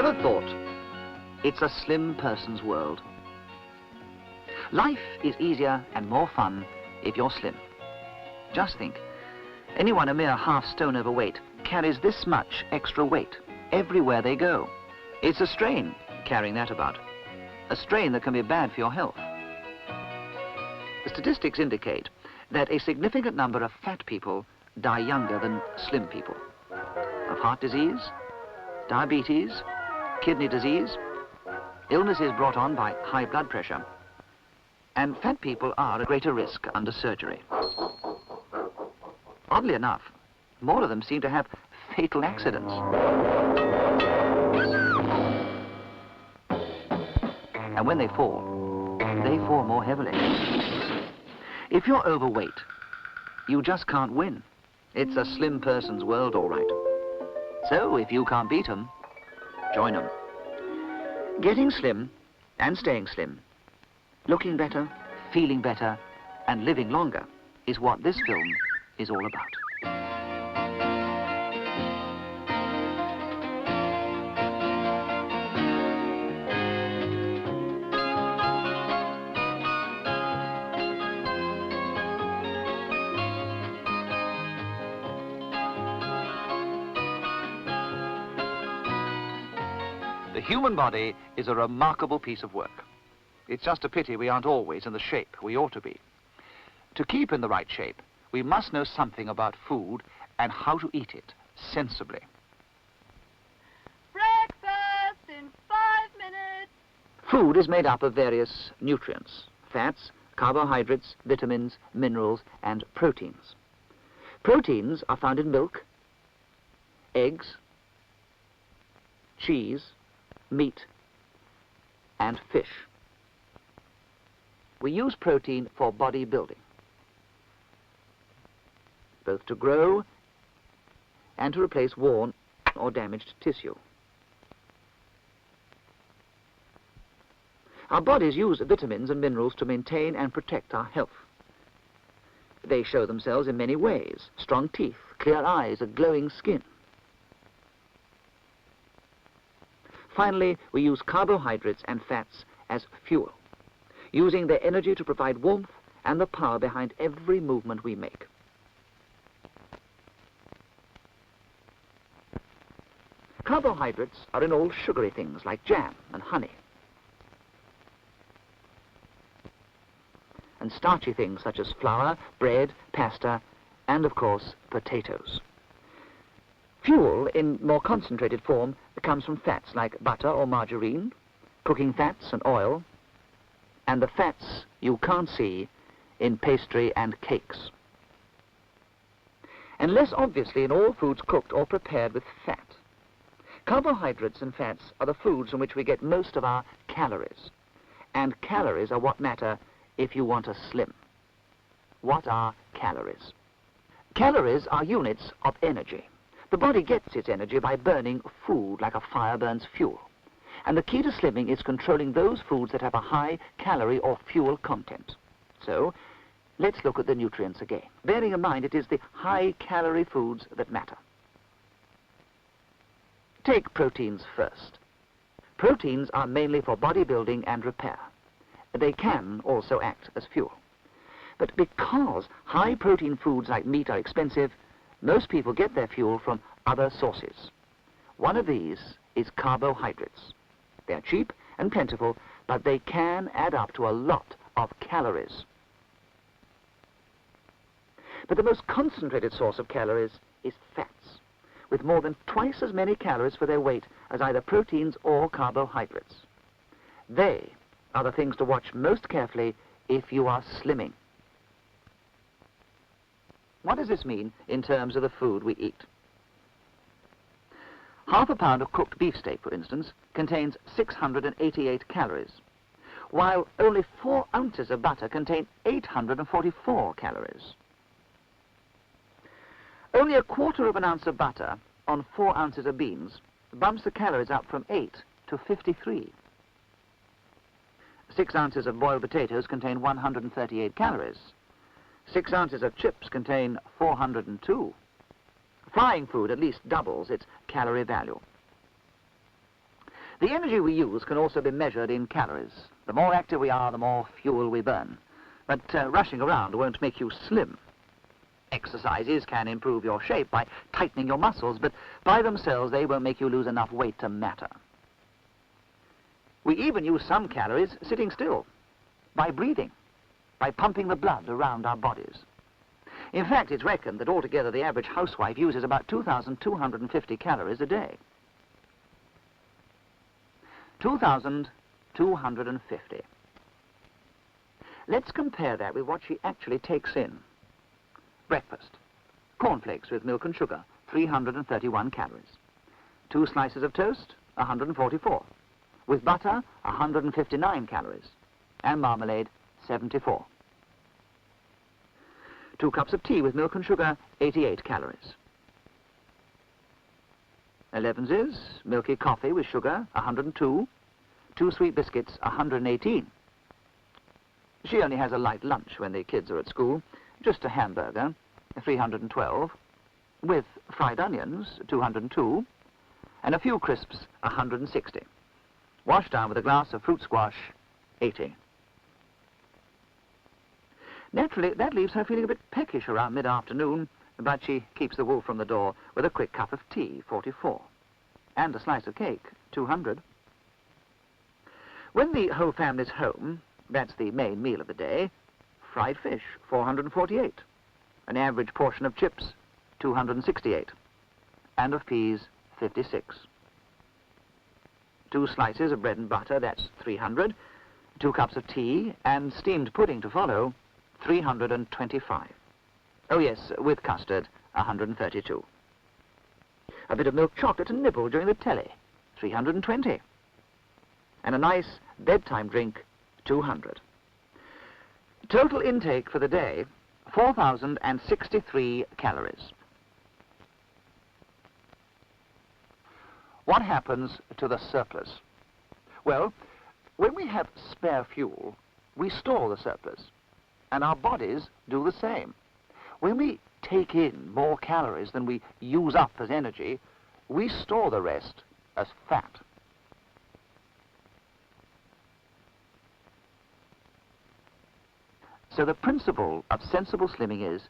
Ever thought it's a slim person's world? Life is easier and more fun if you're slim. Just think, anyone a mere half stone overweight carries this much extra weight everywhere they go. It's a strain carrying that about, a strain that can be bad for your health. The statistics indicate that a significant number of fat people die younger than slim people, of heart disease, diabetes, kidney disease, illnesses brought on by high blood pressure, and fat people are at greater risk under surgery. Oddly enough, more of them seem to have fatal accidents. And when they fall more heavily. If you're overweight, you just can't win. It's a slim person's world, all right. So if you can't beat them, join them. Getting slim and staying slim, looking better, feeling better, and living longer is what this film is all about. The human body is a remarkable piece of work. It's just a pity we aren't always in the shape we ought to be. To keep in the right shape, we must know something about food and how to eat it sensibly. Breakfast in 5 minutes. Food is made up of various nutrients, fats, carbohydrates, vitamins, minerals, and proteins. Proteins are found in milk, eggs, cheese, meat, and fish. We use protein for bodybuilding, both to grow and to replace worn or damaged tissue. Our bodies use vitamins and minerals to maintain and protect our health. They show themselves in many ways: strong teeth, clear eyes, a glowing skin. Finally, we use carbohydrates and fats as fuel, using their energy to provide warmth and the power behind every movement we make. Carbohydrates are in all sugary things like jam and honey, and starchy things such as flour, bread, pasta, and of course, potatoes. Fuel in more concentrated form comes from fats like butter or margarine, cooking fats and oil, and the fats you can't see in pastry and cakes. And less obviously in all foods cooked or prepared with fat. Carbohydrates and fats are the foods from which we get most of our calories. And calories are what matter if you want to slim. What are calories? Calories are units of energy. The body gets its energy by burning food like a fire burns fuel. And the key to slimming is controlling those foods that have a high calorie or fuel content. So, let's look at the nutrients again, bearing in mind it is the high calorie foods that matter. Take proteins first. Proteins are mainly for bodybuilding and repair. They can also act as fuel. But because high protein foods like meat are expensive, most people get their fuel from other sources. One of these is carbohydrates. They are cheap and plentiful, but they can add up to a lot of calories. But the most concentrated source of calories is fats, with more than twice as many calories for their weight as either proteins or carbohydrates. They are the things to watch most carefully if you are slimming. What does this mean in terms of the food we eat? Half a pound of cooked beefsteak, for instance, contains 688 calories, while only 4 ounces of butter contain 844 calories. Only a quarter of an ounce of butter on 4 ounces of beans bumps the calories up from 8 to 53. 6 ounces of boiled potatoes contain 138 calories. 6 ounces of chips contain 402. Frying food at least doubles its calorie value. The energy we use can also be measured in calories. The more active we are, the more fuel we burn. But rushing around won't make you slim. Exercises can improve your shape by tightening your muscles, but by themselves they won't make you lose enough weight to matter. We even use some calories sitting still, by breathing, by pumping the blood around our bodies. In fact, it's reckoned that altogether the average housewife uses about 2,250 calories a day. 2,250. Let's compare that with what she actually takes in. Breakfast. Cornflakes with milk and sugar, 331 calories. 2 slices of toast, 144. With butter, 159 calories. And marmalade, 74. 2 cups of tea with milk and sugar, 88 calories. 11's, milky coffee with sugar, 102. 2 sweet biscuits, 118. She only has a light lunch when the kids are at school, just a hamburger, 312, with fried onions, 202, and a few crisps, 160. Washed down with a glass of fruit squash, 80. Naturally, that leaves her feeling a bit peckish around mid-afternoon, but she keeps the wolf from the door with a quick cup of tea, 44, and a slice of cake, 200. When the whole family's home, that's the main meal of the day, fried fish, 448, an average portion of chips, 268, and of peas, 56. 2 slices of bread and butter, that's 300, 2 cups of tea, and steamed pudding to follow, 325. Oh yes, with custard, 132. A bit of milk chocolate to nibble during the telly, 320. And a nice bedtime drink, 200. Total intake for the day, 4,063 calories. What happens to the surplus? Well, when we have spare fuel, we store the surplus, and our bodies do the same. When we take in more calories than we use up as energy, we store the rest as fat. So the principle of sensible slimming is,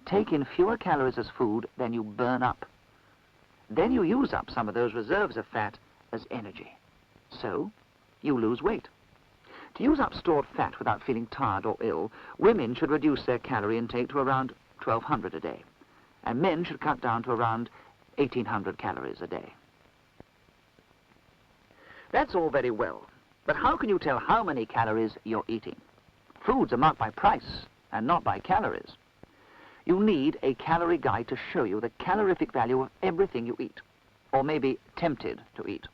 take in fewer calories as food than you burn up. Then you use up some of those reserves of fat as energy. So you lose weight. To use up stored fat without feeling tired or ill, women should reduce their calorie intake to around 1,200 a day, and men should cut down to around 1,800 calories a day. That's all very well, but how can you tell how many calories you're eating? Foods are marked by price and not by calories. You need a calorie guide to show you the calorific value of everything you eat, or may be tempted to eat.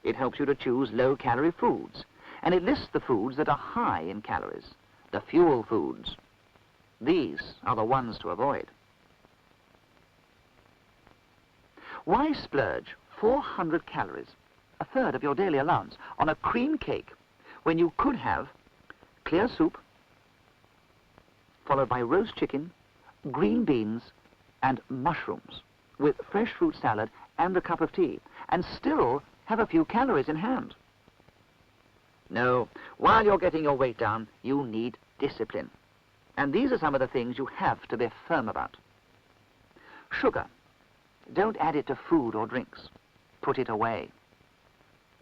It helps you to choose low-calorie foods, and it lists the foods that are high in calories, the fuel foods. These are the ones to avoid. Why splurge 400 calories, a third of your daily allowance, on a cream cake when you could have clear soup, followed by roast chicken, green beans, and mushrooms, with fresh fruit salad and a cup of tea, and still have a few calories in hand? No, while you're getting your weight down, you need discipline. And these are some of the things you have to be firm about. Sugar. Don't add it to food or drinks. Put it away.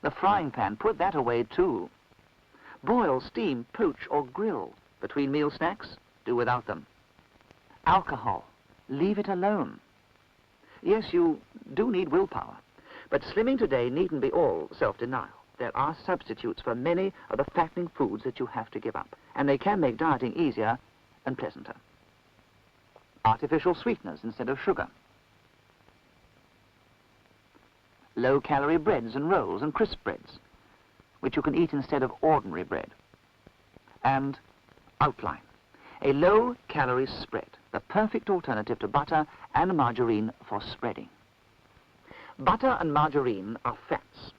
The frying pan, put that away too. Boil, steam, poach, or grill. Between meal snacks, do without them. Alcohol. Leave it alone. Yes, you do need willpower, but slimming today needn't be all self-denial. There are substitutes for many of the fattening foods that you have to give up, and they can make dieting easier and pleasanter. Artificial sweeteners instead of sugar. Low-calorie breads and rolls and crisp breads, which you can eat instead of ordinary bread. And outline. A low-calorie spread, the perfect alternative to butter and margarine for spreading. Butter and margarine are fats,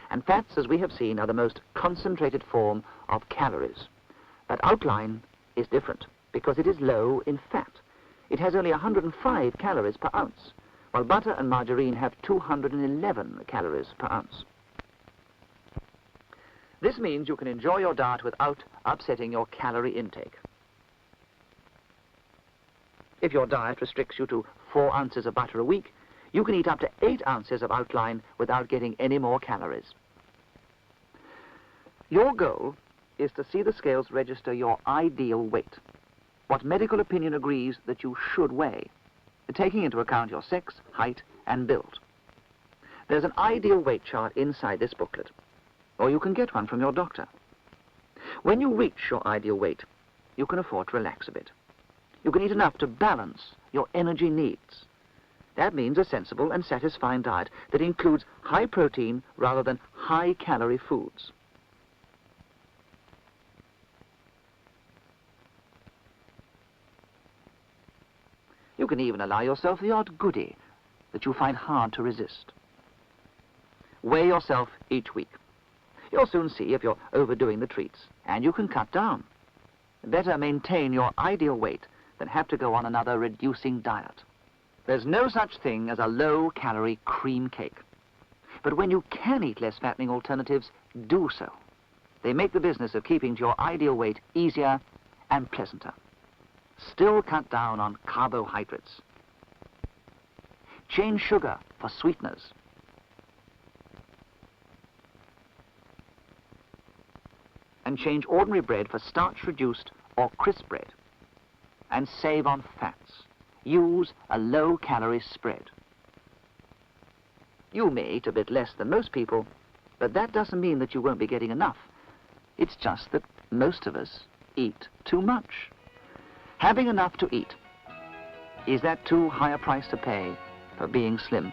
and fats, as we have seen, are the most concentrated form of calories. But outline is different because it is low in fat. It has only 105 calories per ounce, while butter and margarine have 211 calories per ounce. This means you can enjoy your diet without upsetting your calorie intake. If your diet restricts you to 4 ounces of butter a week, you can eat up to 8 ounces of outline without getting any more calories. Your goal is to see the scales register your ideal weight, what medical opinion agrees that you should weigh, taking into account your sex, height, and build. There's an ideal weight chart inside this booklet, or you can get one from your doctor. When you reach your ideal weight, you can afford to relax a bit. You can eat enough to balance your energy needs. That means a sensible and satisfying diet that includes high protein rather than high calorie foods. You can even allow yourself the odd goodie that you find hard to resist. Weigh yourself each week. You'll soon see if you're overdoing the treats, and you can cut down. Better maintain your ideal weight than have to go on another reducing diet. There's no such thing as a low-calorie cream cake. But when you can eat less fattening alternatives, do so. They make the business of keeping to your ideal weight easier and pleasanter. Still cut down on carbohydrates. Change sugar for sweeteners. And change ordinary bread for starch-reduced or crisp bread. And save on fats. Use a low-calorie spread. You may eat a bit less than most people, but that doesn't mean that you won't be getting enough. It's just that most of us eat too much. Having enough to eat, is that too high a price to pay for being slim?